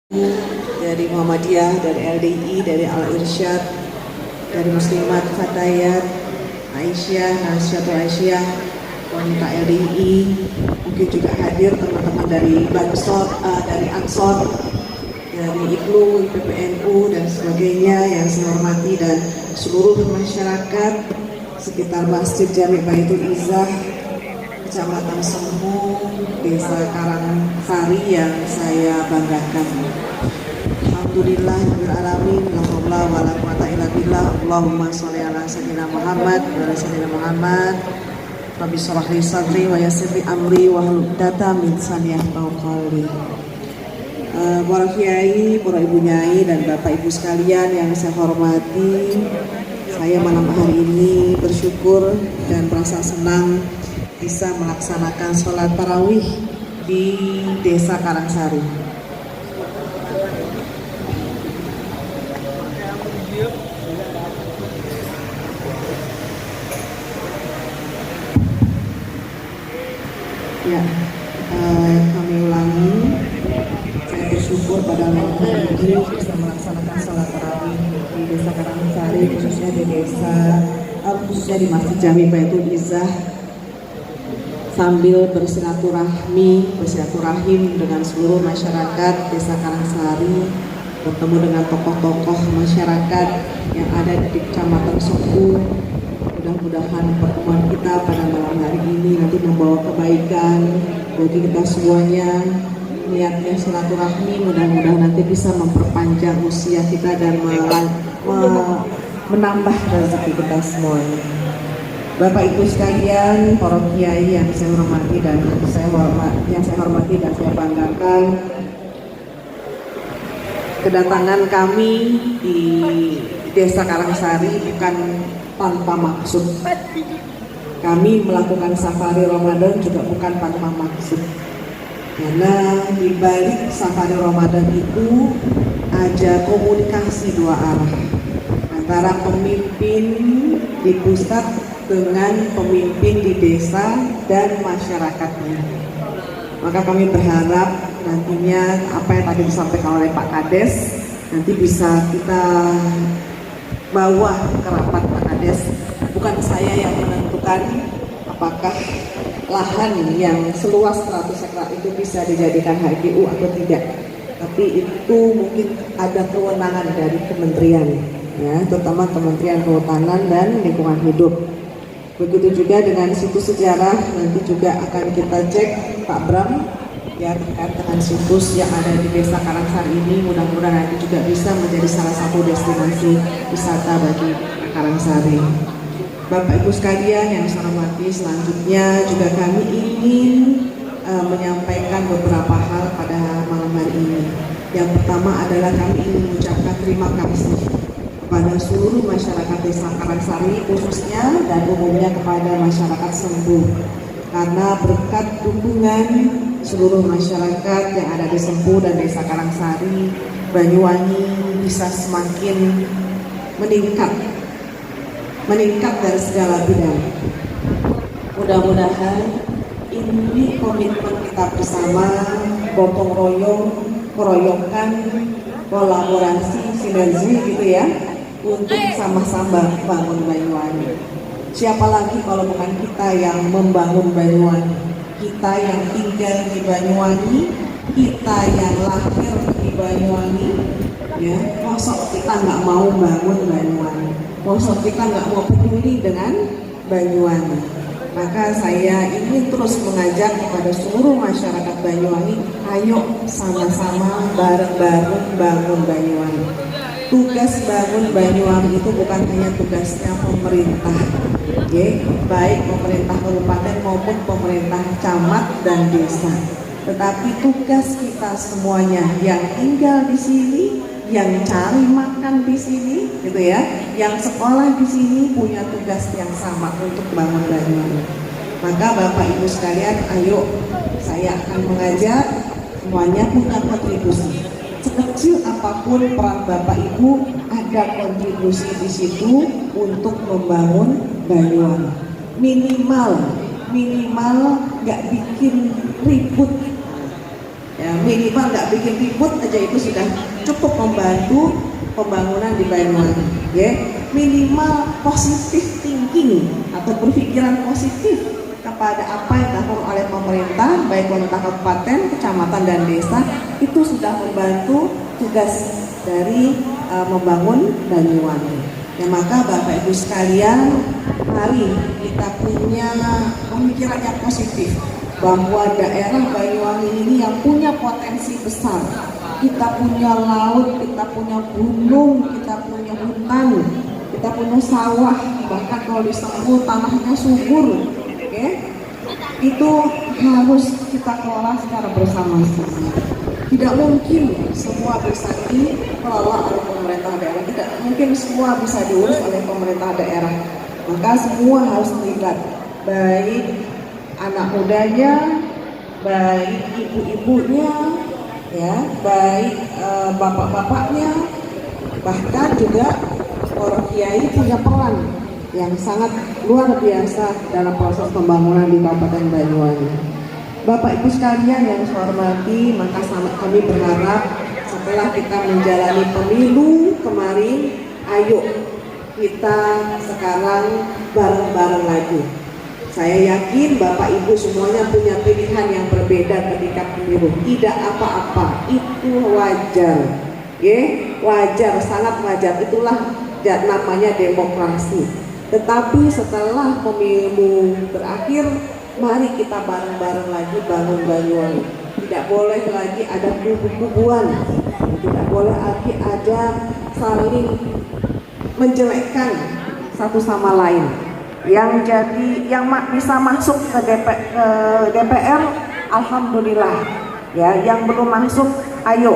dari Muhammadiyah, dari LDI, dari Al-Irsyad, dari Muslimat Fatayat, Aisyah, Nasyatul Aisyah, wanita LDI, mungkin juga hadir teman-teman dari Bansor, dari Ansor, dari IPLU, IPPNU dan sebagainya yang saya hormati, dan seluruh masyarakat sekitar Masjid Jami Baitul Izzah, Kecamatan Sempu, Desa Karangsari yang saya banggakan. Alhamdulillah alamin, la haula wala quwata illa billah. Allahumma sholli ala sayyidina Muhammad wa ala sayyidina Muhammad. Rabbi shrah li sadri wa yassir li amri wa hlul 'uqdatam min lisani yafqahu qawli. Para kiai, para ibu nyai dan bapak ibu sekalian yang saya hormati, saya malam hari ini bersyukur dan merasa senang bisa melaksanakan sholat tarawih di Desa Karangsari. Ya, kami ulangi. Saya bersyukur pada malam hari ini bisa melaksanakan sholat tarawih di Desa Karangsari, khususnya di Masjid Jami Baitul Izzah, sambil bersilaturahim dengan seluruh masyarakat Desa Karangsari, bertemu dengan tokoh-tokoh masyarakat yang ada di Kecamatan Sempu. Mudah-mudahan pertemuan kita pada malam hari ini nanti membawa kebaikan bagi kita semuanya. Niatnya silaturahmi, mudah-mudahan nanti bisa memperpanjang usia kita dan menambah rezeki kita semuanya. Bapak Ibu sekalian, para kiai yang saya hormati dan saya banggakan, kedatangan kami di Desa Karangsari bukan tanpa maksud. Kami melakukan safari Ramadan juga bukan tanpa maksud. Karena di balik safari Ramadan itu ada komunikasi dua arah antara pemimpin di pusat dengan pemimpin di desa dan masyarakatnya. Maka kami berharap nantinya apa yang tadi disampaikan oleh Pak Kades nanti bisa kita bawa ke rapat Pak Kades. Bukan saya yang menentukan apakah lahan yang seluas 100 hektar itu bisa dijadikan HGU atau tidak, tapi itu mungkin ada kewenangan dari kementerian, ya, terutama Kementerian Kehutanan dan Lingkungan Hidup. Begitu juga dengan situs sejarah, nanti juga akan kita cek Pak Bram ya terkait dengan situs yang ada di Desa Karangsari ini. Mudah-mudahan nanti juga bisa menjadi salah satu destinasi wisata bagi Karangsari. Bapak Ibu sekalian yang saya hormati, selanjutnya juga kami ingin menyampaikan beberapa hal pada malam hari ini. Yang pertama adalah kami ingin mengucapkan terima kasih kepada seluruh masyarakat Desa Karangsari khususnya dan umumnya kepada masyarakat Sempu, karena berkat dukungan seluruh masyarakat yang ada di Sempu dan Desa Karangsari, Banyuwangi bisa semakin meningkat dari segala bidang. Mudah-mudahan ini komitmen kita bersama, gotong royong, keroyokan, kolaborasi, sinergi gitu ya, untuk sama-sama bangun Banyuwangi. Siapa lagi kalau bukan kita yang membangun Banyuwangi, kita yang tinggal di Banyuwangi, kita yang lahir di Banyuwangi, ya, mosok kita nggak mau bangun Banyuwangi, mosok kita nggak mau peduli dengan Banyuwangi. Maka saya ingin terus mengajak kepada seluruh masyarakat Banyuwangi, ayo sama-sama bareng-bareng bangun Banyuwangi. Tugas bangun Banyuwangi itu bukan hanya tugasnya pemerintah, ya, baik pemerintah kabupaten maupun pemerintah camat dan desa. Tetapi tugas kita semuanya yang tinggal di sini, yang cari makan di sini, gitu ya, yang sekolah di sini punya tugas yang sama untuk bangun Banyuwangi. Maka Bapak Ibu sekalian, ayo, saya akan mengajak semuanya punya kontribusi. Sekecil apapun peran Bapak Ibu, ada kontribusi di situ untuk membangun Banyuwangi. Minimal nggak bikin ribut. Ya, Ya, minimal nggak bikin ribut aja itu sudah cukup membantu pembangunan di Banyuwangi. Ya, minimal positif thinking atau berpikiran positif kepada apa yang dilakukan oleh pemerintah, baik pemerintah kabupaten, kecamatan dan desa, itu sudah membantu tugas dari membangun Banyuwangi. Ya, maka Bapak Ibu sekalian, mari kita punya pemikiran yang positif bahwa daerah Banyuwangi ini yang punya potensi besar. Kita punya laut, kita punya gunung, kita punya hutan, kita punya sawah, bahkan kalau di Semu tanahnya subur. Oke? Itu harus kita kelola secara bersama-sama. Tidak mungkin semua bisa dikelola oleh pemerintah daerah. Tidak mungkin semua bisa diurus oleh pemerintah daerah. Maka semua harus terlibat, baik anak mudanya, baik ibu-ibunya, ya, baik bapak-bapaknya, bahkan juga orang kiai punya peran yang sangat luar biasa dalam proses pembangunan di Kabupaten Banyuwangi. Bapak Ibu sekalian yang saya hormati, maka kami berharap setelah kita menjalani pemilu kemarin, ayo kita sekarang bareng-bareng lagi. Saya yakin Bapak Ibu semuanya punya pilihan yang berbeda ketika pemilu. Tidak apa-apa, itu wajar. Wajar, sangat wajar. Itulah namanya demokrasi. Tetapi setelah pemilu berakhir, mari kita bareng-bareng lagi bangun Banyuwangi. Tidak boleh lagi ada kubu-kubuan, tidak boleh lagi ada saling menjelekkan satu sama lain. Yang bisa masuk ke DPR, alhamdulillah. Ya, yang belum masuk, ayo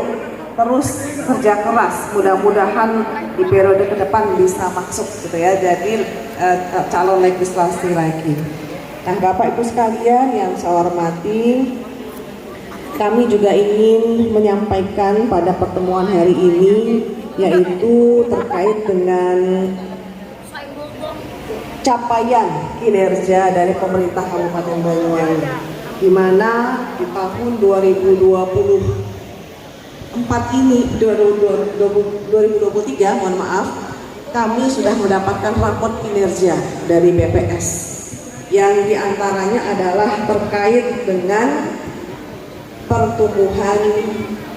terus kerja keras. Mudah-mudahan di periode ke depan bisa masuk, gitu ya. Jadi calon legislasi lagi. Nah, Bapak Ibu sekalian yang saya hormati, kami juga ingin menyampaikan pada pertemuan hari ini, yaitu terkait dengan capaian kinerja dari pemerintah Kabupaten Banyuwangi, di mana di tahun 2023, mohon maaf, kami sudah mendapatkan raport kinerja dari BPS. Yang diantaranya adalah terkait dengan pertumbuhan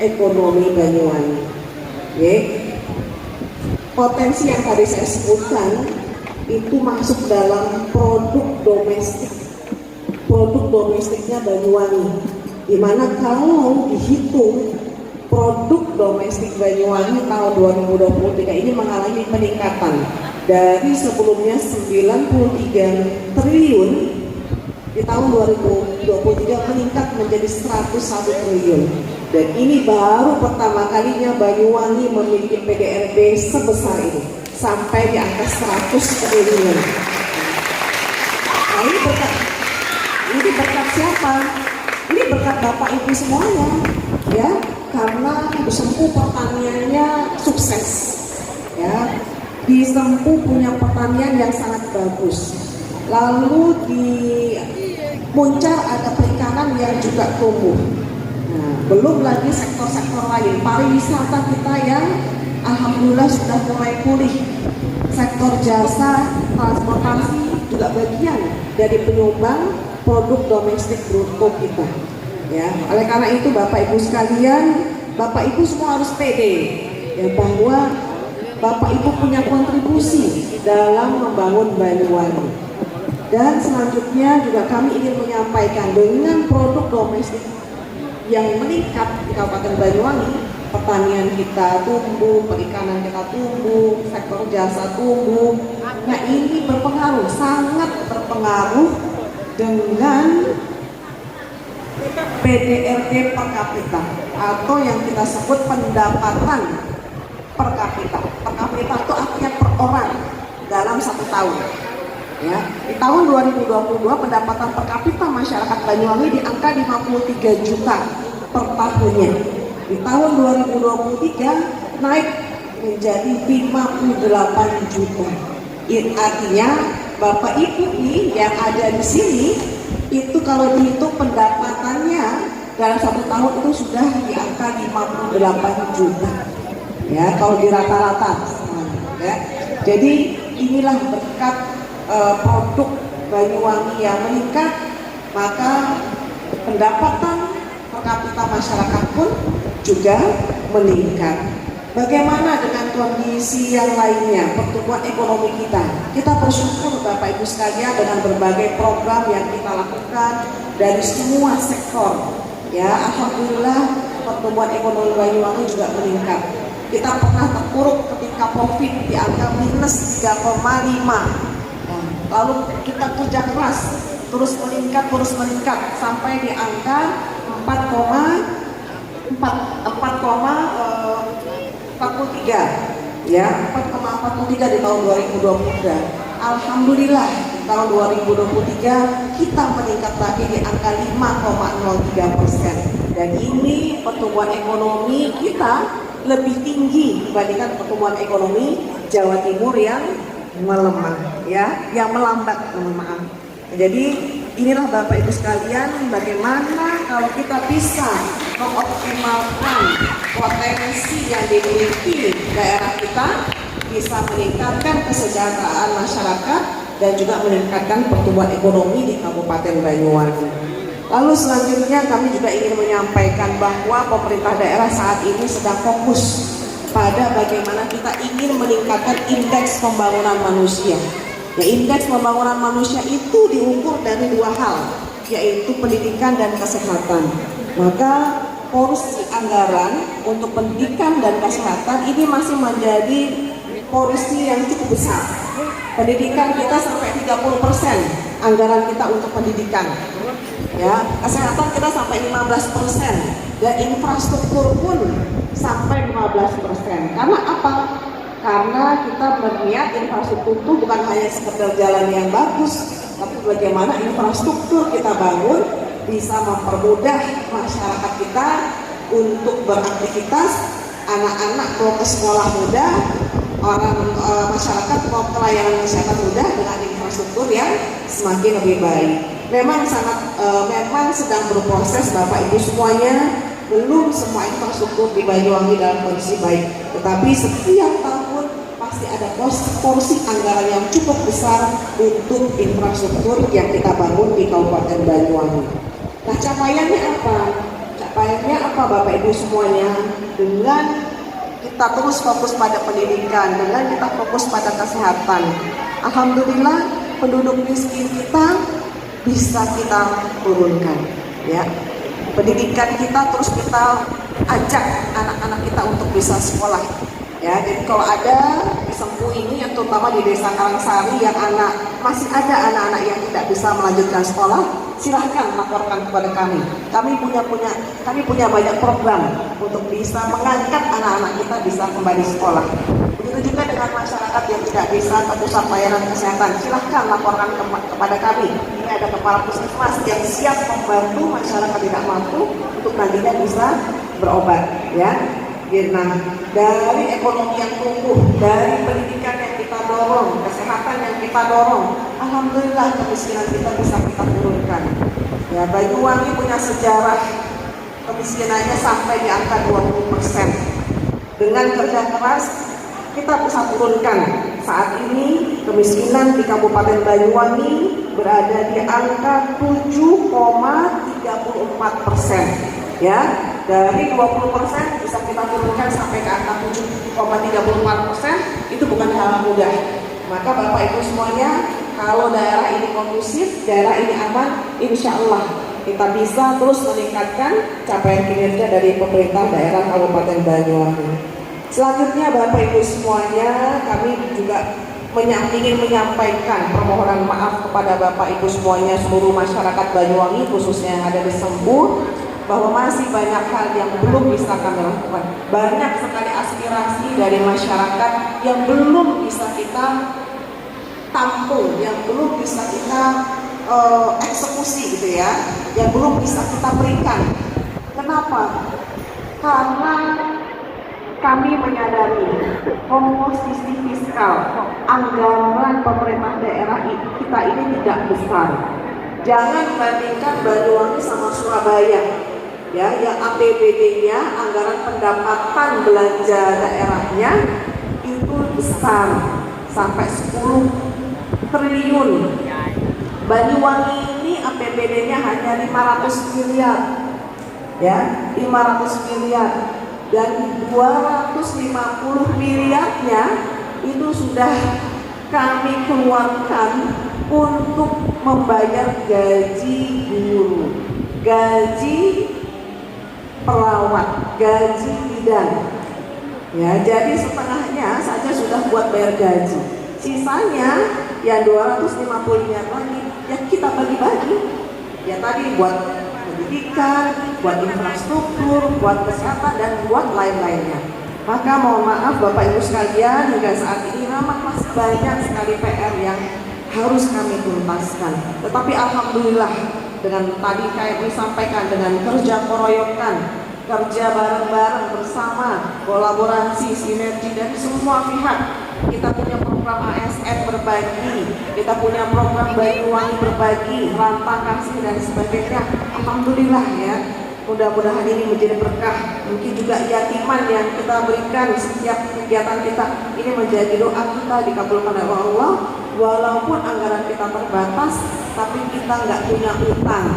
ekonomi Banyuwangi. Potensi yang tadi saya sebutkan itu masuk dalam produk domestiknya Banyuwangi, dimana kalau dihitung produk domestik Banyuwangi tahun 2023 ini mengalami peningkatan dari sebelumnya 93 triliun di tahun 2023 meningkat menjadi 101 triliun. Dan ini baru pertama kalinya Banyuwangi memiliki PDRB sebesar ini, sampai di angka 100 triliun. Nah, ini berkat siapa? Ini berkat Bapak Ibu semuanya, ya, karena Sempu pertaniannya sukses, ya. Di Sempu punya pertanian yang sangat bagus. Lalu di Muncar ada perikanan yang juga tumbuh. Nah, belum lagi sektor-sektor lain, pariwisata kita yang alhamdulillah sudah mulai pulih. Sektor jasa, transportasi juga bagian dari penyumbang produk domestik bruto kita. Ya, oleh karena itu Bapak Ibu sekalian, Bapak Ibu semua harus pede, ya, bahwa Bapak Ibu punya kontribusi dalam membangun Banyuwangi. Dan selanjutnya juga kami ingin menyampaikan, dengan produk domestik yang meningkat di Kabupaten Banyuwangi, pertanian kita tumbuh, perikanan kita tumbuh, sektor jasa tumbuh. Nah, ini berpengaruh, sangat berpengaruh dengan PDRT per kapita, atau yang kita sebut pendapatan per kapita. Per kapita itu artinya per orang dalam satu tahun. Ya, di tahun 2022 pendapatan per kapita masyarakat Banyuwangi di angka 53 juta per tahunnya. Di tahun 2023 naik menjadi 58 juta. Artinya Bapak Ibu nih yang ada di sini itu kalau dihitung pendapatannya dalam 1 tahun itu sudah di angka 58 juta. Ya, kalau di rata-rata, ya. Jadi inilah berkat produk Banyuwangi yang meningkat, maka pendapatan per kapita masyarakat pun juga meningkat. Bagaimana dengan kondisi yang lainnya, pertumbuhan ekonomi kita? Kita bersyukur Bapak Ibu sekalian dengan berbagai program yang kita lakukan dari semua sektor. Ya, alhamdulillah pertumbuhan ekonomi Banyuwangi juga meningkat. Kita pernah terpuruk ketika COVID di angka minus 3,5. Lalu kita kerja keras terus meningkat sampai di angka 4,43 ya, 4,43 di tahun 2023. Alhamdulillah tahun 2023 kita meningkat lagi di angka 5,03%, dan ini pertumbuhan ekonomi kita lebih tinggi dibandingkan pertumbuhan ekonomi Jawa Timur yang melemah, ya, yang melambat, mohon maaf. Jadi inilah Bapak Ibu sekalian, bagaimana kalau kita bisa mengoptimalkan potensi yang dimiliki daerah kita, bisa meningkatkan kesejahteraan masyarakat dan juga meningkatkan pertumbuhan ekonomi di Kabupaten Banyuwangi. Lalu selanjutnya kami juga ingin menyampaikan bahwa pemerintah daerah saat ini sedang fokus pada bagaimana kita ingin meningkatkan indeks pembangunan manusia. Ya, indeks pembangunan manusia itu diukur dari 2 hal, yaitu pendidikan dan kesehatan. Maka porsi anggaran untuk pendidikan dan kesehatan ini masih menjadi porsi yang cukup besar. Pendidikan kita sampai 30% anggaran kita untuk pendidikan. Ya, kesehatan kita sampai 15% dan infrastruktur pun sampai 15%. Karena apa? Karena kita berniat infrastruktur itu bukan hanya sekedar jalan yang bagus, tapi bagaimana infrastruktur kita bangun bisa mempermudah masyarakat kita untuk beraktivitas, anak-anak mau ke sekolah mudah, masyarakat mau ke layanan kesehatan mudah dengan infrastruktur yang semakin lebih baik. Memang sedang berproses Bapak Ibu semuanya, belum semua infrastruktur di Banyuwangi dalam kondisi baik. Tetapi setiap tahun pasti ada porsi anggaran yang cukup besar untuk infrastruktur yang kita bangun di Kabupaten Banyuwangi. Nah, capaiannya apa? Capaiannya apa Bapak Ibu semuanya? Dengan kita terus fokus pada pendidikan, dengan kita fokus pada kesehatan. Alhamdulillah penduduk miskin kita bisa kita turunkan, ya. Pendidikan kita terus kita ajak anak-anak kita untuk bisa sekolah, ya. Jadi kalau ada di Sempu ini, yang terutama di Desa Karangsari yang masih ada anak-anak yang tidak bisa melanjutkan sekolah, silahkan laporkan kepada kami. Kami punya banyak program untuk bisa mengangkat anak-anak kita bisa kembali sekolah. Begitu juga dengan masyarakat yang tidak bisa ke pusat layanan kesehatan, silahkan laporkan kepada kami. Ini ada kepala puskesmas yang siap membantu masyarakat tidak mampu untuk nantinya bisa berobat, ya. Nah, dari ekonomi yang tumbuh, dari pendidikan yang kita dorong, kesehatan yang kita dorong, alhamdulillah kemiskinan kita bisa kita turunkan. Ya, Banyuwangi punya sejarah kemiskinannya sampai di angka 20%. Dengan kerja keras kita bisa turunkan. Saat ini kemiskinan di Kabupaten Banyuwangi berada di angka 7,34%. Ya, dari 20% bisa kita turunkan sampai ke angka 7,34%. Itu bukan hal mudah. Maka Bapak Ibu semuanya, kalau daerah ini kondusif, daerah ini aman, insya Allah kita bisa terus meningkatkan capaian kinerja dari pemerintah daerah Kabupaten Banyuwangi. Selanjutnya Bapak Ibu semuanya, kami juga ingin menyampaikan permohonan maaf kepada Bapak Ibu semuanya, seluruh masyarakat Banyuwangi khususnya yang ada di Sempu, bahwa masih banyak hal yang belum bisa kami lakukan. Banyak sekali aspirasi dari masyarakat yang belum bisa kita tampung, yang belum bisa kita eksekusi gitu ya, yang belum bisa kita berikan. Kenapa? Karena kami menyadari komposisi fiskal anggaran pemerintah daerah kita ini tidak besar. Jangan bandingkan Banyuwangi sama Surabaya. ya, yang APBD-nya, anggaran pendapatan belanja daerahnya itu besar sampai 10 triliun. Banyuwangi ini APBD-nya hanya 500 miliar, ya, 500 miliar, dan 250 miliarnya itu sudah kami keluarkan untuk membayar gaji guru, gaji perawat, gaji bidan. Ya, jadi setengahnya saja sudah buat bayar gaji. Sisanya yang 250 miliar lagi ya kita bagi-bagi. Ya tadi buat pendidikan, buat infrastruktur, buat kesehatan, dan buat lain-lainnya. Maka mohon maaf Bapak Ibu sekalian, hingga saat ini memang masih banyak sekali PR yang harus kami tuntaskan. Tetapi alhamdulillah dengan tadi kayak disampaikan, dengan kerja koroyokan, kerja bareng-bareng bersama, kolaborasi, sinergi dari semua pihak. Kita punya program ASN berbagi, kita punya program Banyuwangi berbagi, rantang kasih dan sebagainya. Alhamdulillah ya. Mudah-mudahan ini menjadi berkah. Mungkin juga yatiman yang kita berikan setiap kegiatan kita ini menjadi doa kita dikabulkan oleh Allah. Walaupun anggaran kita terbatas, tapi kita nggak punya utang.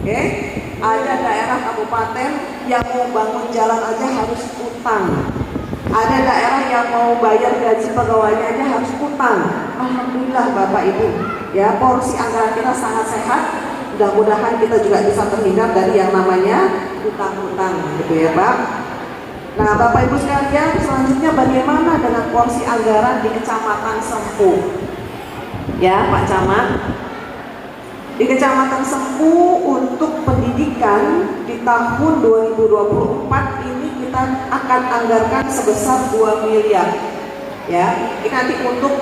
Oke? Ada daerah kabupaten yang mau bangun jalan aja harus utang. Ada daerah yang mau bayar gaji pegawainya aja harus utang. Alhamdulillah Bapak Ibu, ya porsi anggaran kita sangat sehat. Mudah-mudahan kita juga bisa terhindar dari yang namanya utang-utang, gitu ya Pak. Nah Bapak Ibu sekalian, selanjutnya bagaimana dengan porsi anggaran di Kecamatan Sempu? Ya Pak Camat, di Kecamatan Sempu untuk pendidikan di tahun 2024 ini kita akan anggarkan sebesar 2 miliar. Ya, ini nanti untuk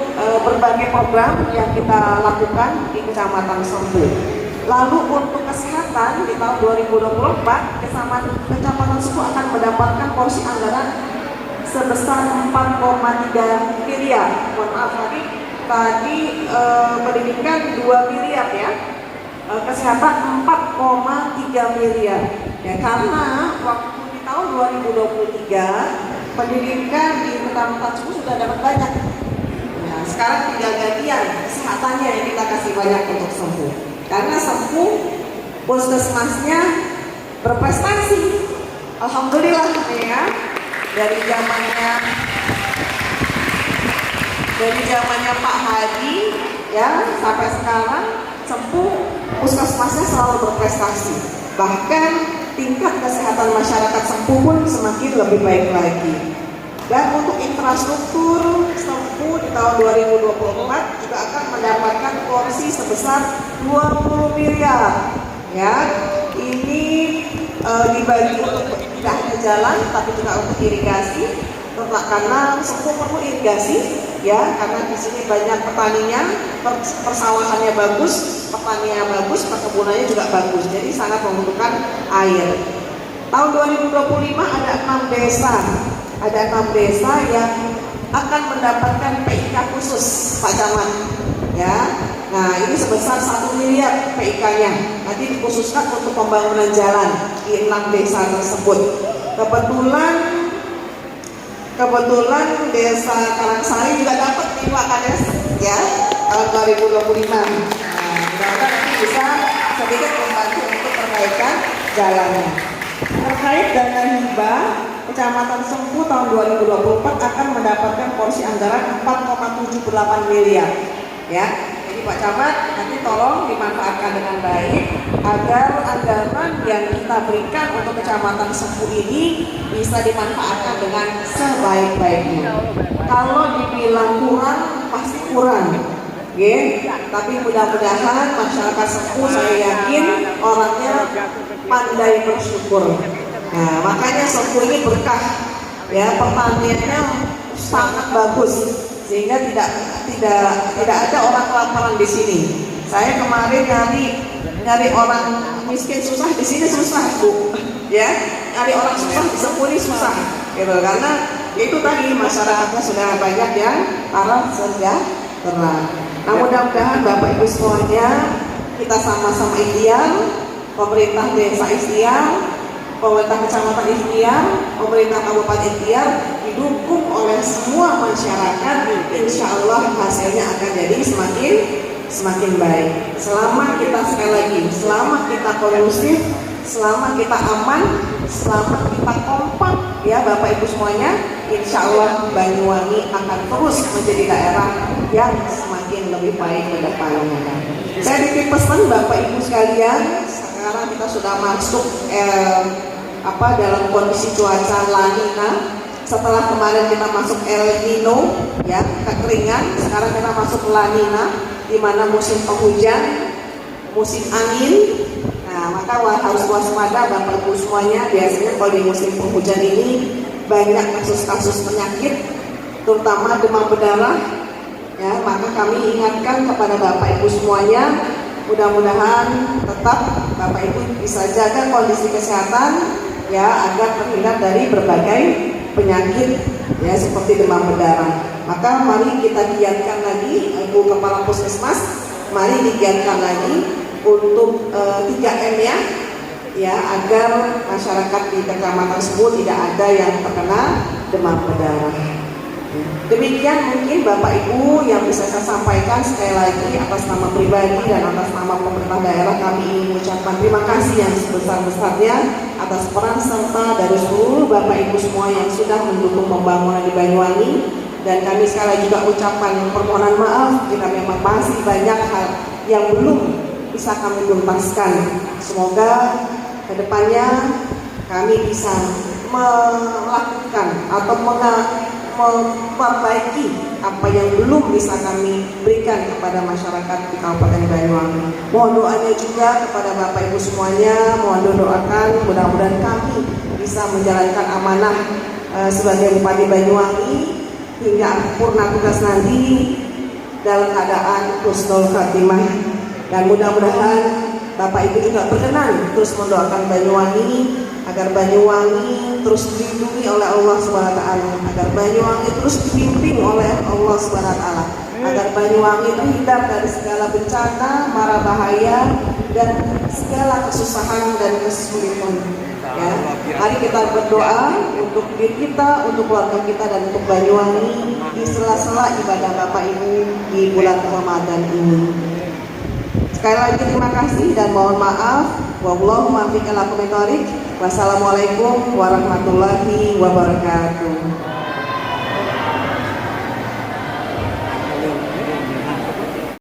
berbagai program yang kita lakukan di Kecamatan Sempu. Lalu untuk kesehatan di tahun 2024 Kecamatan Sempu akan mendapatkan porsi anggaran sebesar 4,3 miliar. Mohon maaf tadi pendidikan 2 miliar ya, kesehatan 4,3 miliar. Ya karena waktu di tahun 2023 pendidikan di Kecamatan Sempu sudah dapat banyak. Nah, sekarang tinggal gantian kesehatannya yang kita kasih banyak untuk Sempu. Karena Sempu puskesmasnya berprestasi, alhamdulillah ya. Dari zamannya Pak Hadi ya sampai sekarang Sempu puskesmasnya selalu berprestasi. Bahkan tingkat kesehatan masyarakat Sempu pun semakin lebih baik lagi. Dan untuk infrastruktur Sempu di tahun 2024 juga akan mendapatkan porsi sebesar 20 miliar. Ya, ini dibagi untuk tidak hanya jalan tapi juga untuk irigasi. Karena Sempu perlu irigasi, ya, karena di sini banyak petaninya, persawahannya bagus, pertaniannya bagus, perkebunannya juga bagus. Jadi sangat membutuhkan air. Tahun 2025 ada 6 desa. Ada 6 desa yang akan mendapatkan PIK khusus Pak Camat ya. Nah ini sebesar 1 miliar PIK-nya nanti dikhususkan untuk pembangunan jalan di 6 desa tersebut. Kebetulan desa Karangsari juga dapat nih Pak Kades ya tahun 2025. Nah mudah-mudahan nanti bisa sedikit membantu untuk perbaikan jalannya. Terkait dana hibah, Kecamatan Sempu tahun 2024 akan mendapatkan porsi anggaran 4,78 miliar. Ya, jadi Pak Camat nanti tolong dimanfaatkan dengan baik agar anggaran yang kita berikan untuk Kecamatan Sempu ini bisa dimanfaatkan dengan sebaik-baiknya. Kalau dibilang kurang, pasti kurang. Tapi mudah-mudahan masyarakat Sempu saya yakin orangnya pandai bersyukur. Nah, makanya Sempu ini berkah, ya pertaniannya sangat bagus sehingga tidak ada orang kelaparan di sini. Saya kemarin nyari orang miskin susah di sini susah Bu, ya nyari orang susah di Sempu ini susah, gitu karena itu tadi masyarakatnya sudah banyak yang para sejahtera. Nah mudah-mudahan Bapak Ibu semuanya kita sama-sama ikhtiar, pemerintah desa ikhtiar, pemerintah Kecamatan Ikhtiar, pemerintah Kabupaten Ikhtiar, didukung oleh semua masyarakat, insya Allah hasilnya akan jadi semakin baik. Selama kita, sekali lagi, selama kita kondusif, selama kita aman, selama kita kompak, ya Bapak Ibu semuanya, insya Allah Banyuwangi akan terus menjadi daerah yang semakin lebih baik ke depannya. Saya titip pesan Bapak Ibu sekalian, sekarang kita sudah masuk dalam kondisi cuaca La Nina. Setelah kemarin kita masuk El Nino, ya kekeringan, sekarang kita masuk La Nina, di mana musim penghujan, musim angin. Nah, maka harus waspada Bapak Ibu semuanya. Biasanya kalau di musim penghujan ini banyak kasus-kasus penyakit, terutama demam berdarah. Ya, maka kami ingatkan kepada Bapak Ibu semuanya, mudah-mudahan tetap Bapak Ibu bisa jaga kondisi kesehatan, ya, agar terhindar dari berbagai penyakit, ya, seperti demam berdarah. Maka mari kita giatkan lagi, Ibu Kepala Puskesmas, mari digiatkan lagi untuk 3M ya, agar masyarakat di kecamatan tersebut tidak ada yang terkena demam berdarah. Demikian mungkin Bapak Ibu yang bisa saya sampaikan. Sekali lagi atas nama pribadi dan atas nama pemerintah daerah, kami ingin mengucapkan terima kasih yang sebesar-besarnya atas peran serta dari seluruh Bapak Ibu semua yang sudah mendukung pembangunan di Banyuwangi. Dan kami sekali lagi juga ucapkan permohonan maaf jika memang masih banyak hal yang belum bisa kami tuntaskan. Semoga kedepannya kami bisa melakukan atau memperbaiki apa yang belum bisa kami berikan kepada masyarakat di Kabupaten Banyuwangi. Mohon doanya juga kepada Bapak Ibu semuanya, mohon doakan mudah-mudahan kami bisa menjalankan amanah sebagai Bupati Banyuwangi hingga purna tugas nanti dalam keadaan husnul khatimah. Dan mudah-mudahan Bapak Ibu juga berkenan terus mendoakan Banyuwangi agar Banyuwangi terus dilindungi oleh Allah Subhanahu wa taala, agar Banyuwangi terus dibimbing oleh Allah Subhanahu wa taala, agar Banyuwangi terhindar dari segala bencana, mara bahaya dan segala kesusahan dan kesulitan. Ya, mari kita berdoa untuk diri kita, untuk keluarga kita dan untuk Banyuwangi di sela-sela ibadah Bapak Ibu di bulan Ramadan ini. Sekali lagi terima kasih dan mohon maaf. Wallahu muwaffiq ila aqwamit thoriq. Wassalamualaikum warahmatullahi wabarakatuh.